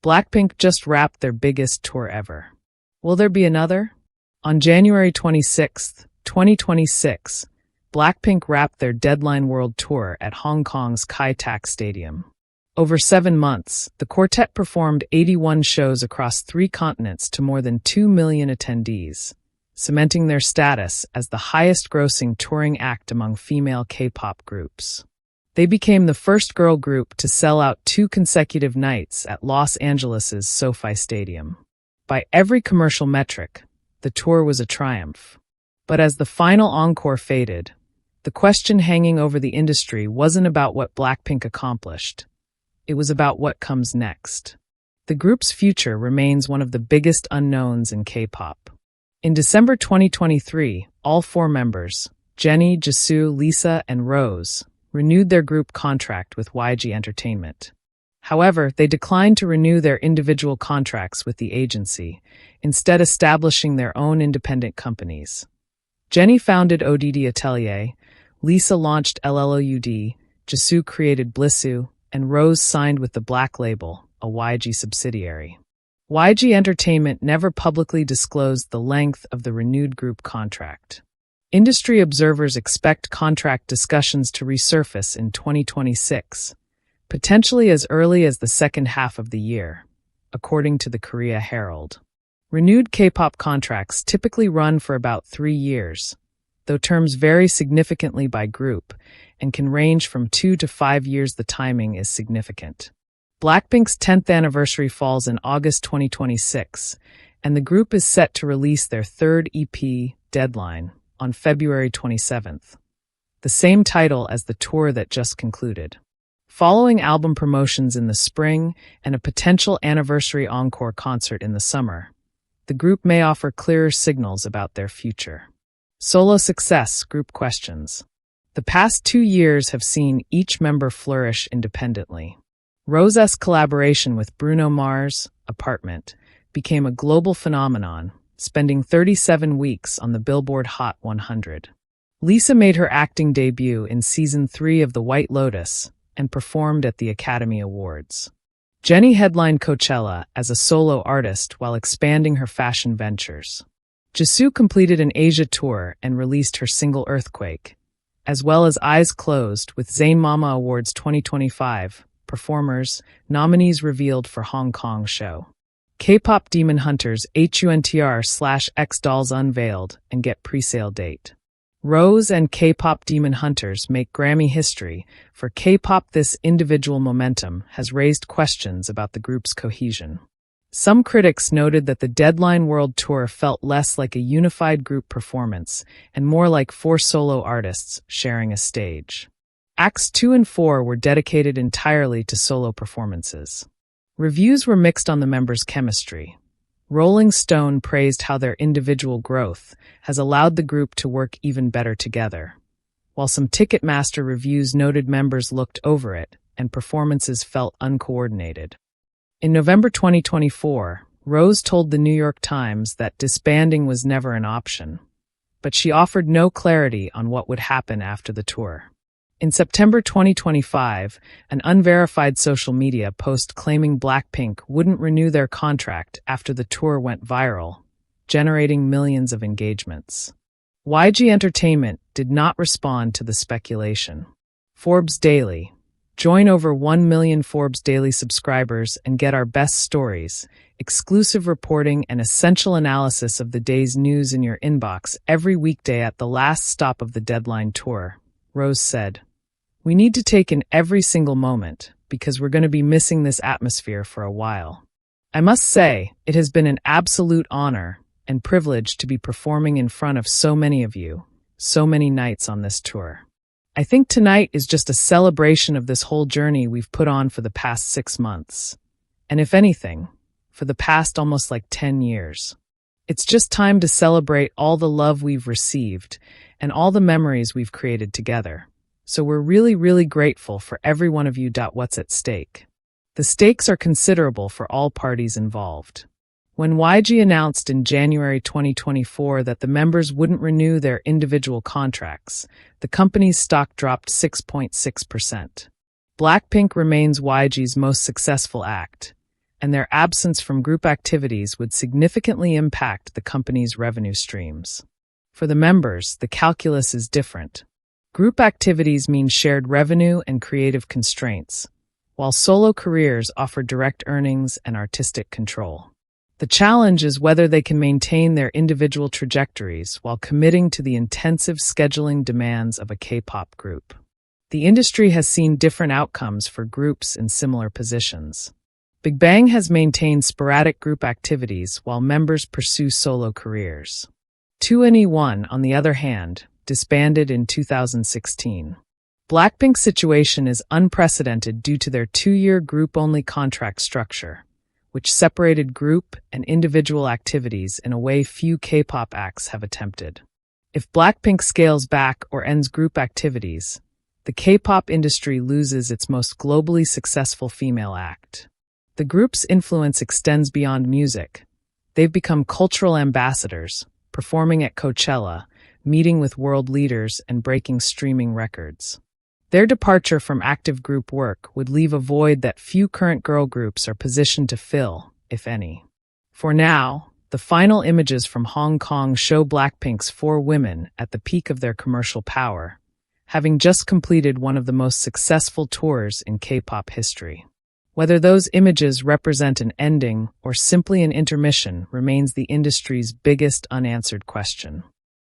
BLACKPINK just wrapped their biggest tour ever. Will there be another? On January 26, 2026, BLACKPINK wrapped their Deadline World Tour at Hong Kong's quartet Stadium. Over 7 months, the quartet performed 81 shows across 3 continents to more than 2 million attendees, cementing their status as the highest-grossing touring act among female K-pop groups. They became the first girl group to sell out 2 consecutive nights at Los Angeles' SoFi Stadium. By every commercial metric, the tour was a triumph. But as the final encore faded, the question hanging over the industry wasn't about what BLACKPINK accomplished. It was about what comes next. The group's future remains one of the biggest unknowns in K-pop. In December 2023, all 4 members, Jennie, Jisoo, Lisa, and Rose, renewed their group contract with YG Entertainment. However, they declined to renew their individual contracts with the agency, instead establishing their own independent companies. Jennie founded ODD Atelier, Lisa launched LLOUD, Jisoo created Blissu, and Rose signed with the Black Label, a YG subsidiary. YG Entertainment never publicly disclosed the length of the renewed group contract. Industry observers expect contract discussions to resurface in 2026, potentially as early as the second half of the year, according to the Korea Herald. Renewed K-pop contracts typically run for about 3 years, though terms vary significantly by group and can range from 2 to 5 years. The timing is significant. BLACKPINK's 10th anniversary falls in August 2026, and the group is set to release their 3rd EP, Deadline, on February 27th, the same title as the tour that just concluded. Following album promotions in the spring and a potential anniversary encore concert in the summer, the group may offer clearer signals about their future. Solo success, group questions. The past 2 years have seen each member flourish independently. Rose's collaboration with Bruno Mars, Apartment, became a global phenomenon, spending 37 weeks on the Billboard Hot 100. Lisa made her acting debut in Season 3 of The White Lotus and performed at the Academy Awards. Jennie headlined Coachella as a solo artist while expanding her fashion ventures. Jisoo completed an Asia tour and released her single Earthquake, as well as Eyes Closed with Zayn Mama Awards 2025. Performers, nominees revealed for Hong Kong show. K-pop Demon Hunters HUNTR/X Dolls unveiled and get pre-sale date. Rose and K-pop Demon Hunters make Grammy history for K-pop. This individual momentum has raised questions about the group's cohesion. Some critics noted that the Deadline World Tour felt less like a unified group performance and more like 4 solo artists sharing a stage. Acts 2 and 4 were dedicated entirely to solo performances. Reviews were mixed on the members' chemistry. Rolling Stone praised how their individual growth has allowed the group to work even better together, while some Ticketmaster reviews noted members looked over it and performances felt uncoordinated. In November 2024, Rose told the New York Times that disbanding was never an option, but she offered no clarity on what would happen after the tour. In September 2025, an unverified social media post claiming BLACKPINK wouldn't renew their contract after the tour went viral, generating millions of engagements. YG Entertainment did not respond to the speculation. Forbes Daily. Join over 1 million Forbes Daily subscribers and get our best stories, exclusive reporting, and essential analysis of the day's news in your inbox every weekday at the last stop of the Deadline Tour, Rose said. We need to take in every single moment because we're going to be missing this atmosphere for a while. I must say, it has been an absolute honor and privilege to be performing in front of so many of you, so many nights on this tour. I think tonight is just a celebration of this whole journey we've put on for the past 6 months. And if anything, for the past almost 10 years. It's just time to celebrate all the love we've received and all the memories we've created together. So we're really, really grateful for every one of you. What's at stake? The stakes are considerable for all parties involved. When YG announced in January 2024 that the members wouldn't renew their individual contracts, the company's stock dropped 6.6%. BLACKPINK remains YG's most successful act, and their absence from group activities would significantly impact the company's revenue streams. For the members, the calculus is different. Group activities mean shared revenue and creative constraints, while solo careers offer direct earnings and artistic control. The challenge is whether they can maintain their individual trajectories while committing to the intensive scheduling demands of a K-pop group. The industry has seen different outcomes for groups in similar positions. Big Bang has maintained sporadic group activities while members pursue solo careers. 2NE1, on the other hand, disbanded in 2016. BLACKPINK's situation is unprecedented due to their 2-year group-only contract structure, which separated group and individual activities in a way few K-pop acts have attempted. If BLACKPINK scales back or ends group activities, the K-pop industry loses its most globally successful female act. The group's influence extends beyond music. They've become cultural ambassadors, performing at Coachella, meeting with world leaders, and breaking streaming records. Their departure from active group work would leave a void that few current girl groups are positioned to fill, if any. For now, the final images from Hong Kong show BLACKPINK's 4 women at the peak of their commercial power, having just completed one of the most successful tours in K-pop history. Whether those images represent an ending or simply an intermission remains the industry's biggest unanswered question.